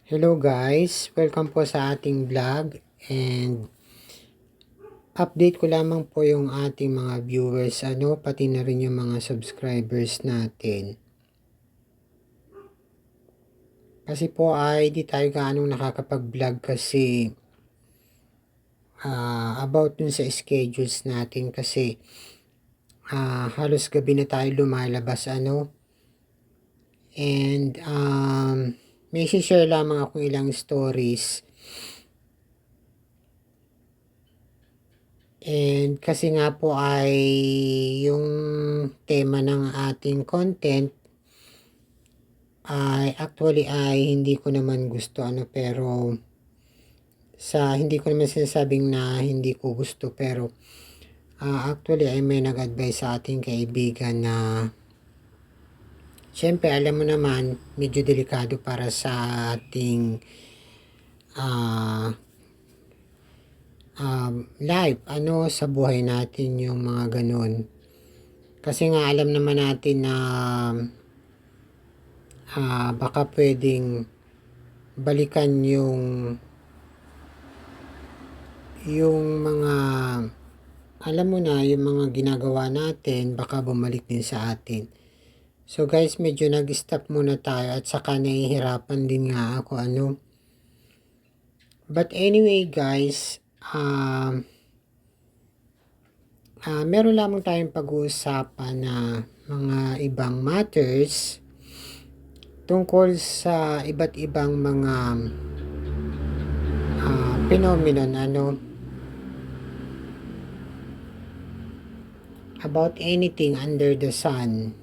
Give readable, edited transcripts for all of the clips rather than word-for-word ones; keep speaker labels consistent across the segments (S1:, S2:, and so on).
S1: Hello guys, welcome po sa ating vlog and update ko lamang po yung ating mga viewers pati na rin yung mga subscribers natin. Kasi po ay di tayo gaanong nakakapag-vlog kasi about dun sa schedules natin kasi halos gabi na tayo lumalabas and may share lamang akong ilang stories. And kasi nga po ay yung tema ng ating content ay actually ay hindi ko naman gusto pero hindi ko naman sinasabing na hindi ko gusto pero actually ay may nag-advise sa ating kaibigan na syempre alam mo naman medyo delikado para sa ating life sa buhay natin yung mga ganun. Kasi nga alam naman natin na baka pwedeng balikan yung mga alam mo na yung mga ginagawa natin baka bumalik din sa atin. So guys, medyo nag-stop muna tayo at saka nahihirapan din nga ako But anyway guys, meron lamang tayong pag-uusapan na mga ibang matters tungkol sa iba't ibang mga phenomenon about anything under the sun.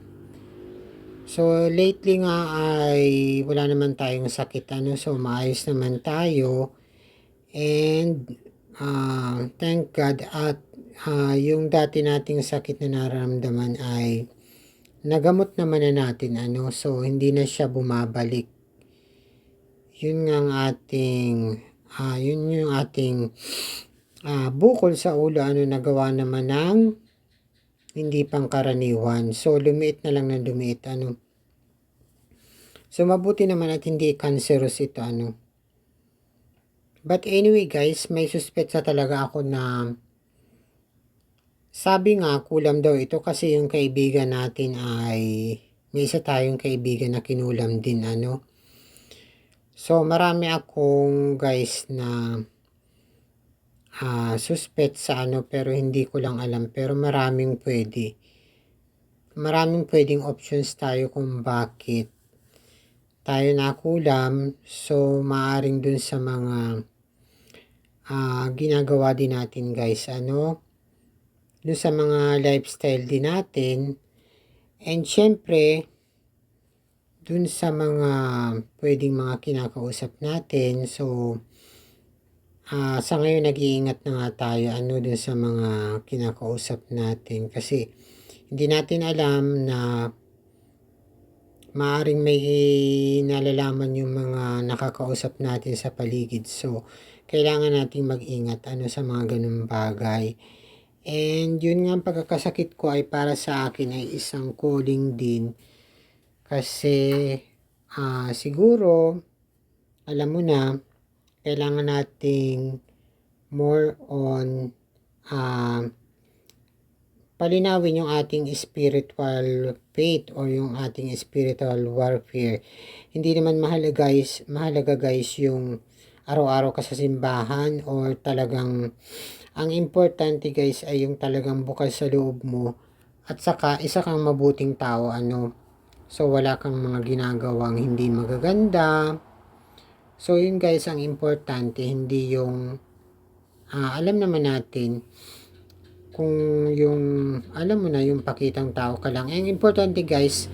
S1: So lately nga ay wala naman tayong sakit so maayos naman tayo and thank God at yung dati nating sakit na nararamdaman ay nagamot naman na natin so hindi na siya bumabalik. Yun nga ang ating yun yung ating bukol sa ulo nagawa naman ng hindi pangkaraniwan. So lumiit na lang ng lumiit So mabuti naman at hindi cancerous ito But anyway guys, may suspect talaga ako na sabi nga kulam daw ito kasi yung kaibigan natin ay may isa tayong kaibigan na kinulam din So marami akong guys na suspect sa pero hindi ko lang alam pero maraming pwedeng options tayo kung bakit tayo nakulam. So maaring dun sa mga ginagawa din natin guys dun sa mga lifestyle din natin and syempre dun sa mga pwedeng mga kinakausap natin. So sa ngayon nag-iingat na nga tayo dun sa mga kinakausap natin kasi hindi natin alam na maaring may nalalaman yung mga nakakausap natin sa paligid. So kailangan nating mag-ingat sa mga ganung bagay. And yun nga ang pagkakasakit ko ay para sa akin ay isang calling din kasi siguro alam mo na kailangan nating more on palinawin yung ating spiritual faith or yung ating spiritual warfare. Hindi naman mahalaga guys yung araw-araw ka sa simbahan or talagang ang importante guys ay yung talagang bukas sa loob mo at saka isa kang mabuting tao so wala kang mga ginagawang hindi magaganda. So yun guys ang importante, hindi yung alam naman natin kung yung alam mo na yung pakitang tao ka lang. Ang importante guys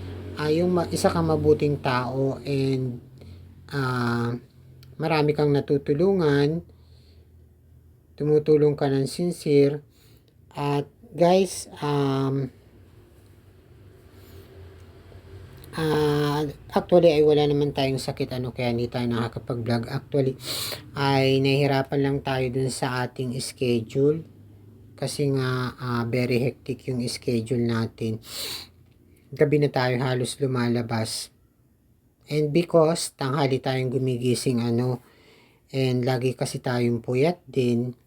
S1: yung isa kang mabuting tao and marami kang natutulungan, tumutulong ka ng sincere at guys actually ay wala naman tayong sakit kaya hindi tayo nakakapag-vlog. Actually ay nahihirapan lang tayo dun sa ating schedule kasi nga very hectic yung schedule natin. Gabi na tayo halos lumalabas. And because tanghali tayong gumigising and lagi kasi tayong puyat din.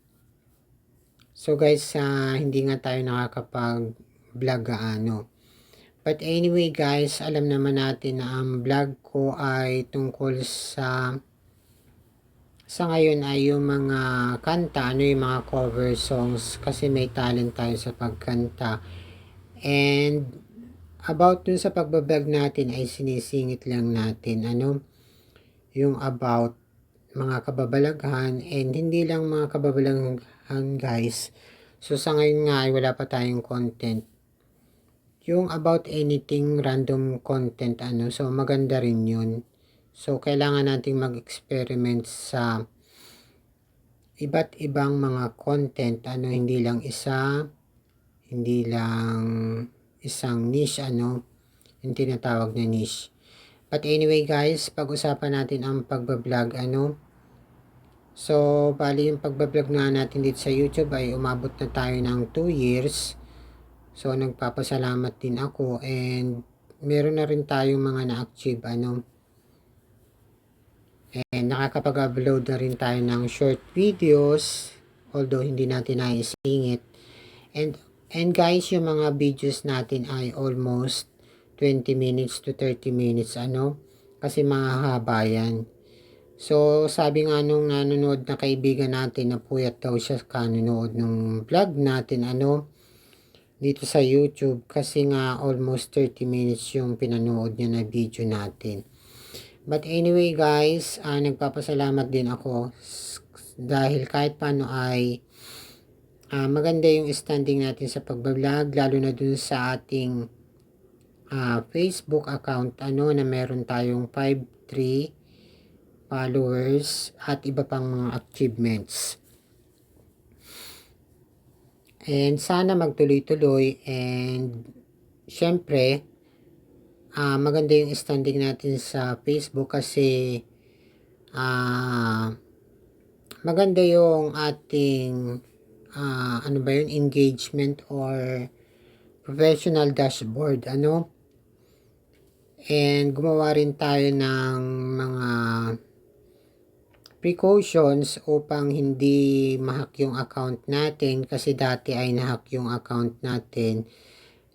S1: So guys, hindi nga tayo nakakapag-vlog But anyway guys, alam naman natin na ang vlog ko ay tungkol sa ngayon ay yung mga kanta, yung mga cover songs kasi may talent tayo sa pagkanta. And about dun sa pagbablog natin ay sinisingit lang natin yung about mga kababalaghan and hindi lang mga kababalaghan guys. So sa ngayon nga ay wala pa tayong content. Yung about anything random content so maganda rin yun. So kailangan nating mag-experiment sa iba't ibang mga content hindi lang isang niche yung tinatawag na niche. But anyway guys, pag-usapan natin ang pagbablog So bali yung pagbablog na natin dito sa YouTube ay umabot na tayo ng 2 years. So nagpapasalamat din ako and meron na rin tayong mga na-achieve and nakakapag-upload na rin tayo ng short videos although hindi natin naisingit. And guys, yung mga videos natin ay almost 20 minutes to 30 minutes kasi mahahaba yan. So sabi nga nung nanonood na kaibigan natin na puyat daw siya kanonood ng vlog natin dito sa YouTube kasi nga almost 30 minutes yung pinanood niya na video natin. But anyway guys, nagpapasalamat din ako dahil kahit paano ay maganda yung standing natin sa pagbablog lalo na dun sa ating Facebook account na meron tayong 5,3 followers at iba pang mga achievements. And sana magtuloy-tuloy and syempre maganda yung standing natin sa Facebook kasi maganda yung ating engagement or professional dashboard and gumawa rin tayo ng mga precautions upang hindi ma-hack yung account natin kasi dati ay na-hack yung account natin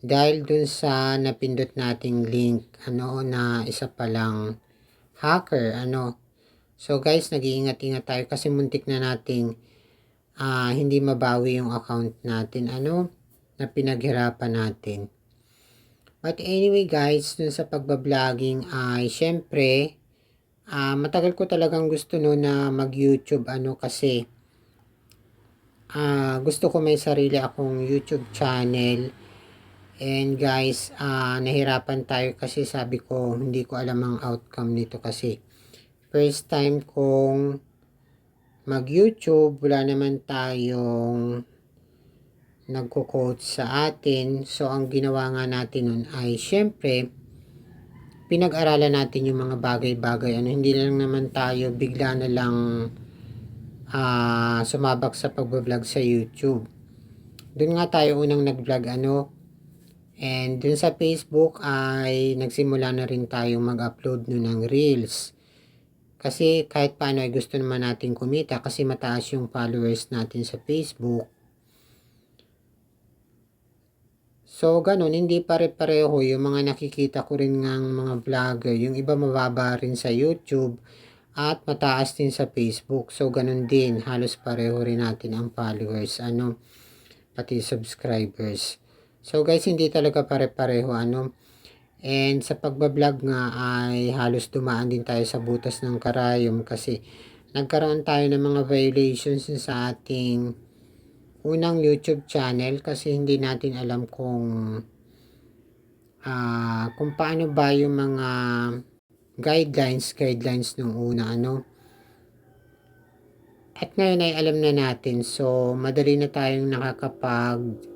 S1: dahil dun sa napindot nating link na isa palang hacker So guys, nag-iingat-ingat tayo kasi muntik na nating hindi mabawi yung account natin na pinaghirapan natin. But anyway guys, dun sa pagbabloging ay syempre matagal ko talagang gusto na mag-YouTube kasi gusto ko may sarili akong YouTube channel. And guys, nahirapan tayo kasi sabi ko hindi ko alam ang outcome nito kasi first time kong mag-YouTube, wala naman tayong nagko-coach sa atin. So ang ginawa nga natin nun ay syempre pinag-aralan natin yung mga bagay-bagay hindi lang naman tayo bigla na lang sumabak sa pagbablog sa YouTube. Doon nga tayo unang nag-vlog and dun sa Facebook ay nagsimula na rin tayo mag-upload ng Reels. Kasi kahit paano ay gusto naman natin kumita kasi mataas yung followers natin sa Facebook. So, ganun, hindi pare-pareho yung mga nakikita ko rin ng mga vlogger. Yung iba mababa rin sa YouTube at mataas din sa Facebook. So, ganun din. Halos pareho rin natin ang followers, pati subscribers. So, guys, hindi talaga pare-pareho, And sa pagbablog nga ay halos dumaan din tayo sa butas ng karayom kasi nagkaroon tayo ng mga violations sa ating unang YouTube channel kasi hindi natin alam kung paano ba yung mga guidelines nung una at ngayon ay alam na natin so madali na tayong nakakapag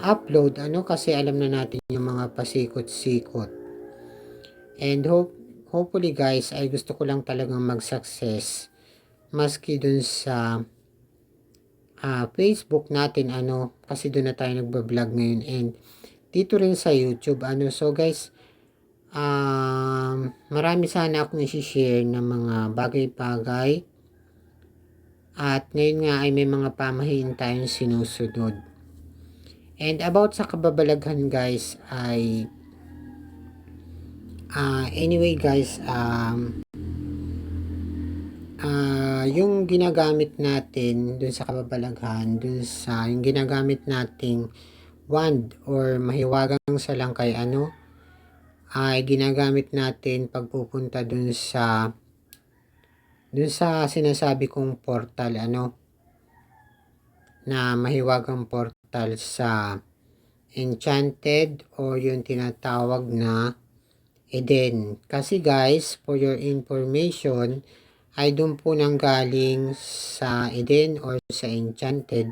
S1: upload kasi alam na natin yung mga pasikot-sikot and hopefully guys ay gusto ko lang talagang mag-success maski dun sa Facebook natin kasi doon na tayo nagba-vlog ngayon and dito rin sa YouTube so guys marami sana akong isi-share ng mga bagay-bagay at ngayon nga ay may mga pamahiin tayong sinusunod. And about sa kababalaghan guys ay anyway guys, yung ginagamit natin dun sa kababalaghan, dun sa yung ginagamit nating wand or mahiwagang salangkay ay ginagamit natin pagpupunta dun sa sinasabi kong portal na mahiwagang portal sa Enchanted o yung tinatawag na Eden. Kasi guys, for your information, ay doon po nang galing sa Eden or sa Enchanted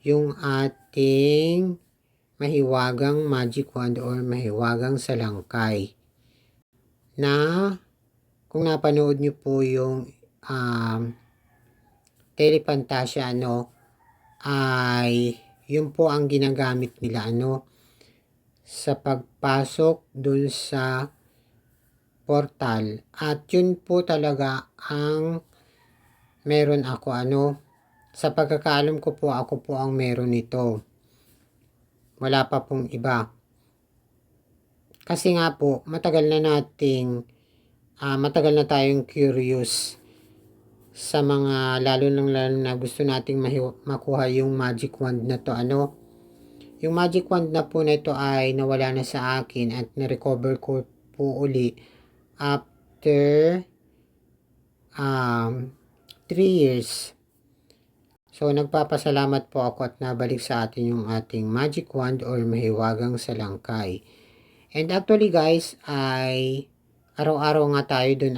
S1: yung ating mahiwagang magic wand or mahiwagang salangkay. Na kung napanood nyo po yung Telepantasya ay yun po ang ginagamit nila sa pagpasok dun sa portal. At yun po talaga ang meron ako sa pagkakaalam ko po, ako po ang meron nito. Wala pa pong iba. Kasi nga po, matagal na tayong curious sa mga lalo na gusto nating makuha yung magic wand na to yung magic wand na po na ito ay nawala na sa akin at na-recover ko po uli after 3 years. So nagpapasalamat po ako at nabalik sa atin yung ating magic wand or mahiwagang salangkay. And actually guys ay araw-araw nga tayo dun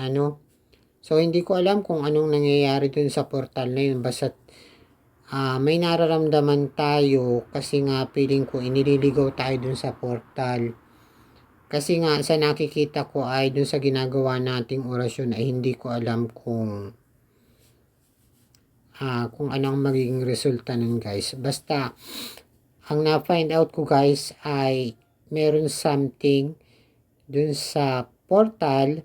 S1: So, hindi ko alam kung anong nangyayari dun sa portal na yun. Basta may nararamdaman tayo kasi nga feeling ko inililigaw tayo dun sa portal. Kasi nga sa nakikita ko ay dun sa ginagawa nating orasyon ay hindi ko alam kung anong magiging resulta nun guys. Basta, ang na-find out ko guys ay meron something dun sa portal.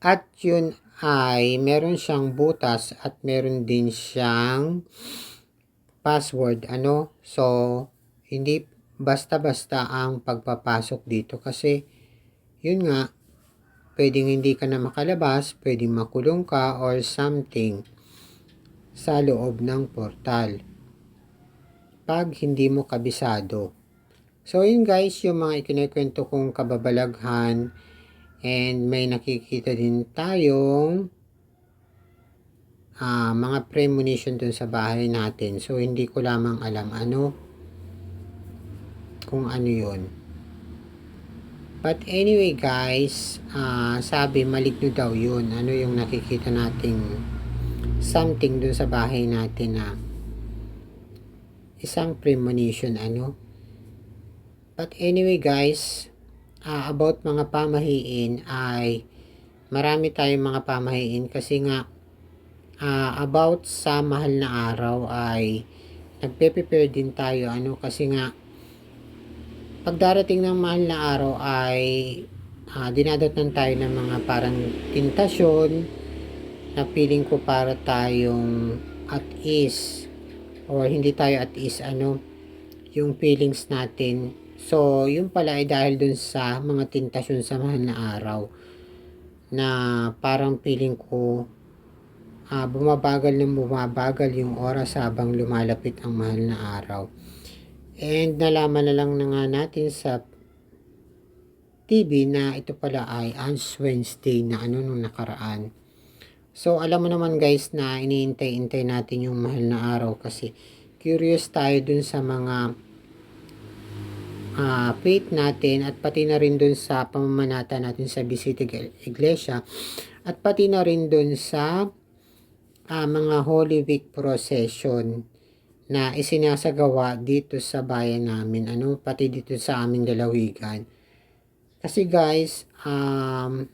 S1: At yun ay meron siyang butas at meron din siyang password So hindi basta-basta ang pagpapasok dito kasi yun nga pwedeng hindi ka na makalabas, pwedeng makulong ka or something sa loob ng portal pag hindi mo kabisado. So yun guys, yung mga ikinikwento kong kababalaghan. And may nakikita din tayong mga premonition dun sa bahay natin. So, hindi ko lamang alam kung ano yun. But anyway guys, sabi maligno daw yun. Ano yung nakikita nating something dun sa bahay natin na isang premonition But anyway guys, about mga pamahiin ay marami tayong mga pamahiin kasi nga about sa mahal na araw ay nagpe-prepare din tayo kasi nga pag darating ng mahal na araw ay dinadatan tayo ng mga parang tentasyon na feeling ko para tayong at ease or hindi tayo at ease yung feelings natin. So, yun pala ay dahil dun sa mga tentasyon sa mahal na araw na parang feeling ko bumabagal yung oras habang lumalapit ang mahal na araw. And nalaman na lang na nga natin sa TV na ito pala ay Ash Wednesday na nung nakaraan. So, alam mo naman guys na iniintay-intay natin yung mahal na araw kasi curious tayo dun sa mga faith natin at pati na rin dun sa pamamanata natin sa Bisita Iglesia at pati na rin dun sa mga Holy Week procession na isinasagawa dito sa bayan namin pati dito sa aming dalawigan. Kasi guys,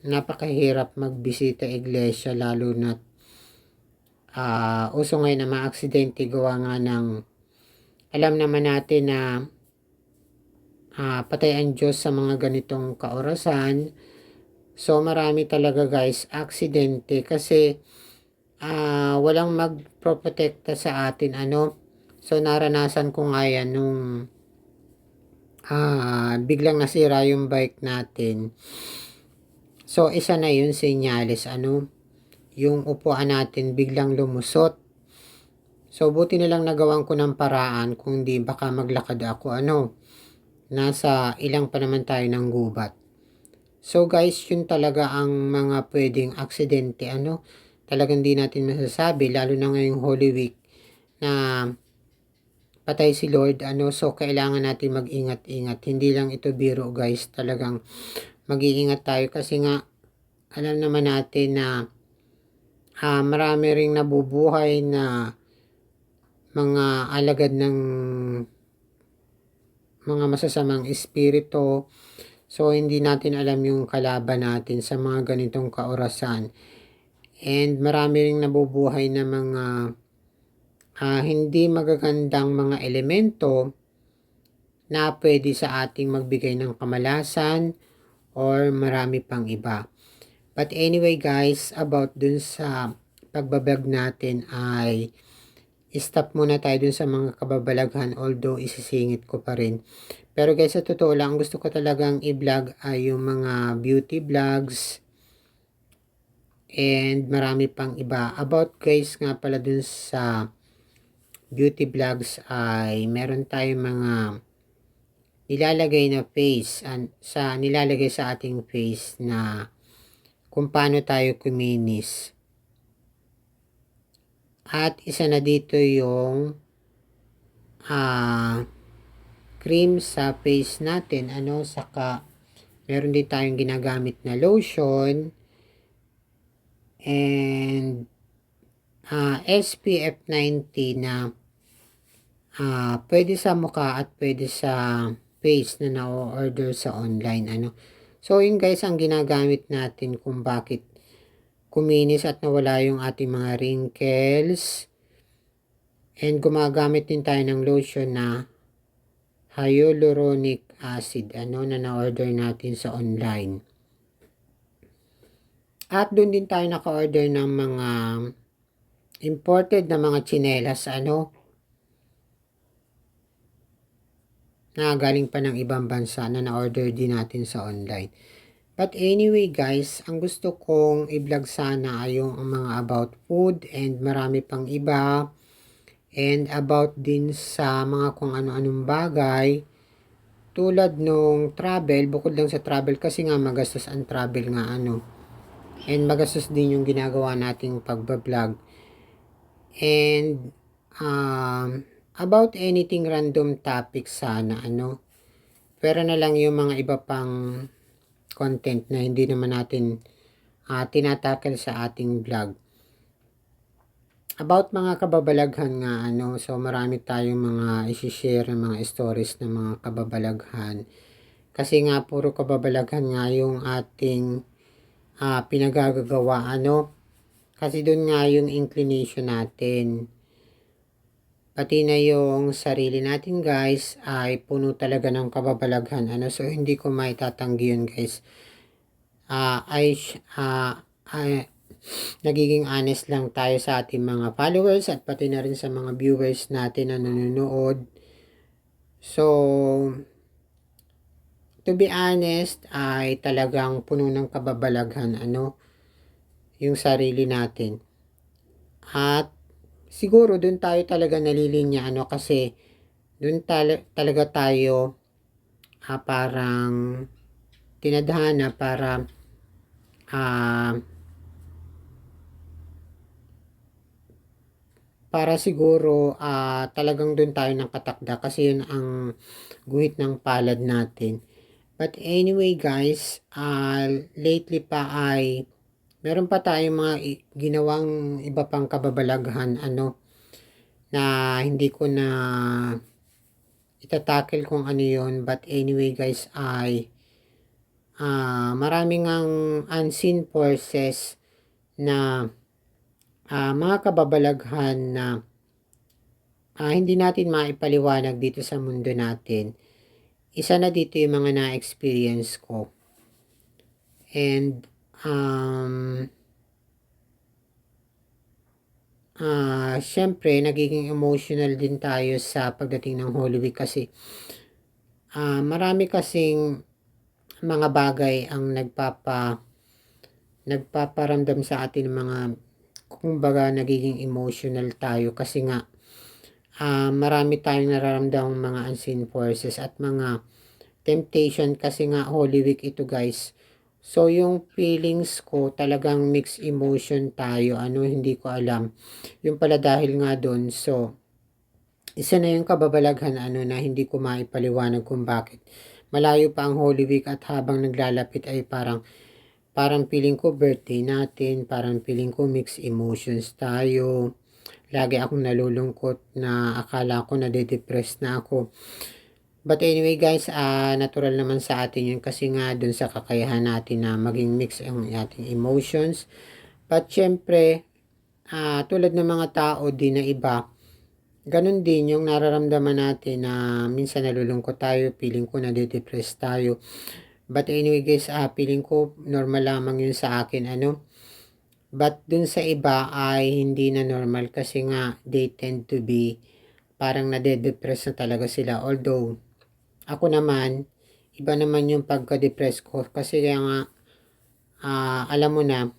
S1: napakahirap magbisita iglesia lalo na uso ngayon na mga aksidente gawa nga ng alam naman natin na patay ang Diyos sa mga ganitong kaorasan So marami talaga guys aksidente kasi walang magproprotekta sa atin So naranasan ko nga yan nung biglang nasira yung bike natin. So isa na yun senyales yung upuan natin biglang lumusot. So buti na lang nagawan ko ng paraan, kung di baka maglakad ako nasa ilang pa naman tayo ng gubat. So guys, yun talaga ang mga pwedeng aksidente talagang di natin masasabi, lalo na ngayong Holy Week na patay si Lord so kailangan natin mag-ingat-ingat. Hindi lang ito biro guys, talagang mag-iingat tayo kasi nga alam naman natin na marami ring nabubuhay na mga alagad ng mga masasamang espiritu. So, hindi natin alam yung kalaban natin sa mga ganitong kaorasan. And marami ring nabubuhay na mga hindi magagandang mga elemento na pwede sa ating magbigay ng kamalasan or marami pang iba. But anyway guys, about dun sa pagbabag natin ay stop muna tayo dun sa mga kababalaghan, although isisingit ko pa rin. Pero guys, sa totoo lang, gusto ko talagang i-vlog ay yung mga beauty vlogs and marami pang iba. About guys nga pala dun sa beauty vlogs ay meron tayong mga nilalagay na face, nilalagay sa ating face na kung paano tayo kuminis. At isa na dito yung cream sa face natin, saka meron din tayong ginagamit na lotion and SPF 90 na pwede sa mukha at pwede sa face na na-order sa online So yun guys ang ginagamit natin kung bakit kuminis at nawala yung ating mga wrinkles. And gumagamit din tayo ng lotion na hyaluronic acid na na-order natin sa online. At doon din tayo naka-order ng mga imported na mga tsinelas na galing pa ng ibang bansa na na-order din natin sa online. But anyway guys, ang gusto kong i-vlog sana ay yung mga about food and marami pang iba. And about din sa mga kung ano-anong bagay. Tulad nung travel, bukod lang sa travel kasi nga magastos ang travel nga And magastos din yung ginagawa nating pagbablog. And about anything random topic sana Pero na lang yung mga iba pang content na hindi naman natin tinatakal sa ating vlog. About mga kababalaghan nga so marami tayong mga isi-share ng mga stories ng mga kababalaghan. Kasi nga puro kababalaghan nga yung ating pinagagagawa Kasi doon nga yung inclination natin. Pati na yung sarili natin guys ay puno talaga ng kababalaghan So hindi ko maitatanggi yun guys. Nagiging honest lang tayo sa ating mga followers at pati na rin sa mga viewers natin na nanonood. So, to be honest, ay talagang puno ng kababalaghan yung sarili natin. At siguro dun tayo talaga nalilinya kasi dun talaga tayo parang tinadhana para siguro talagang doon tayo ng katakda kasi yun ang guhit ng palad natin. But anyway guys, lately pa ay meron pa tayong mga ginawang iba pang kababalaghan na hindi ko na itatakil kung ano yun. But anyway guys ay maraming ang unseen forces na mga kababalaghan na hindi natin maipaliwanag dito sa mundo natin. Isa na dito yung mga na-experience ko. And syempre nagiging emotional din tayo sa pagdating ng Holy Week kasi marami kasing mga bagay ang nagpaparamdam sa atin ng mga kumbaga nagiging emotional tayo kasi nga marami tayong nararamdamang mga unseen forces at mga temptation kasi nga Holy Week ito guys. So yung feelings ko talagang mixed emotion tayo, hindi ko alam. Yung pala dahil nga doon, so isa na yung kababalaghan na hindi ko maipaliwanag kung bakit. Malayo pa ang Holy Week at habang naglalapit ay parang feeling ko birthday natin, parang feeling ko mixed emotions tayo. Lagi akong nalulungkot na akala ko nade-depress na ako. But anyway guys, natural naman sa atin yun kasi nga dun sa kakayahan natin na maging mix ang ating emotions. But syempre, tulad ng mga tao din na iba, ganun din yung nararamdaman natin na minsan nalulungkot tayo, feeling ko nade-depress tayo. But anyway guys, feeling ko normal lamang yun sa akin, But dun sa iba ay hindi na normal kasi nga they tend to be parang nade-depress na talaga sila. Although, ako naman, iba naman yung pagka-depress ko kasi kaya nga, alam mo na,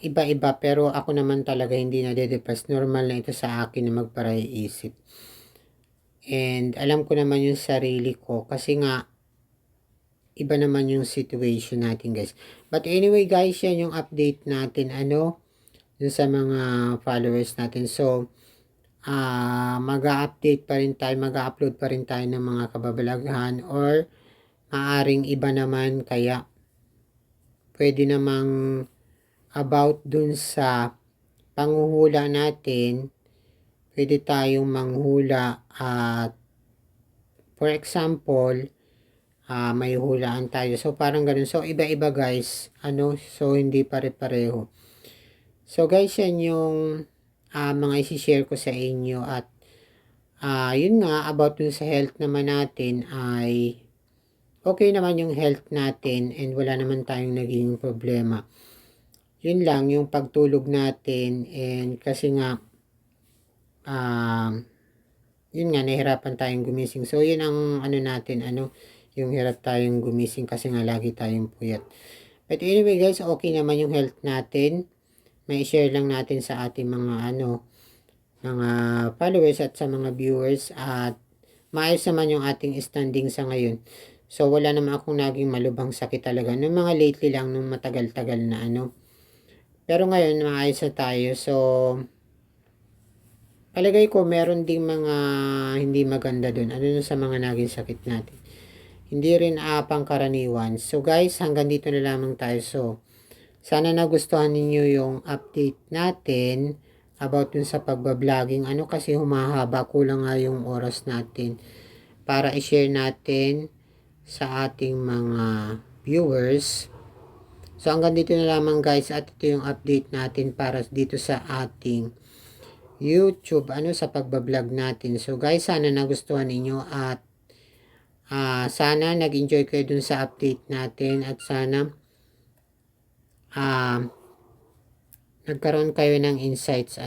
S1: iba-iba pero ako naman talaga hindi nade-depress. Normal na ito sa akin na magparay isip. And alam ko naman yung sarili ko kasi nga, iba naman yung situation natin guys. But anyway guys, yan yung update natin, dun sa mga followers natin. So, mag-update pa rin tayo, mag-upload pa rin tayo ng mga kababalaghan or maaring iba naman kaya pwede namang about dun sa panghuhula natin, pwede tayong manghula at for example, may hulaan tayo. So, parang ganun. So, iba-iba guys. So, hindi pare-pareho. So, guys, yan yung mga isi-share ko sa inyo at yun nga about dun sa health naman natin ay okay naman yung health natin and wala naman tayong naging problema. Yun lang yung pagtulog natin and kasi nga yun nga nahirapan tayong gumising. So yun ang natin yung hirap tayong gumising kasi nga lagi tayong puyat. But anyway guys, okay naman yung health natin. May share lang natin sa ating mga mga followers at sa mga viewers at maayos naman yung ating standing sa ngayon. So wala naman akong naging malubhang sakit talaga. Nung mga lately lang, nung matagal-tagal na Pero ngayon maayos na tayo. So palagay ko meron ding mga hindi maganda dun. Sa mga naging sakit natin. Hindi rin pangkaraniwan. So guys, hanggang dito na lamang tayo. So sana nagustuhan ninyo yung update natin about dun sa pagbabloging. Kasi humahaba, kulang nga yung oras natin para i-share natin sa ating mga viewers. So hanggang dito na lamang guys at ito yung update natin para dito sa ating YouTube sa pagbablog natin. So guys, sana nagustuhan ninyo at sana nag-enjoy kayo dun sa update natin at sana nagkaroon kayo ng insights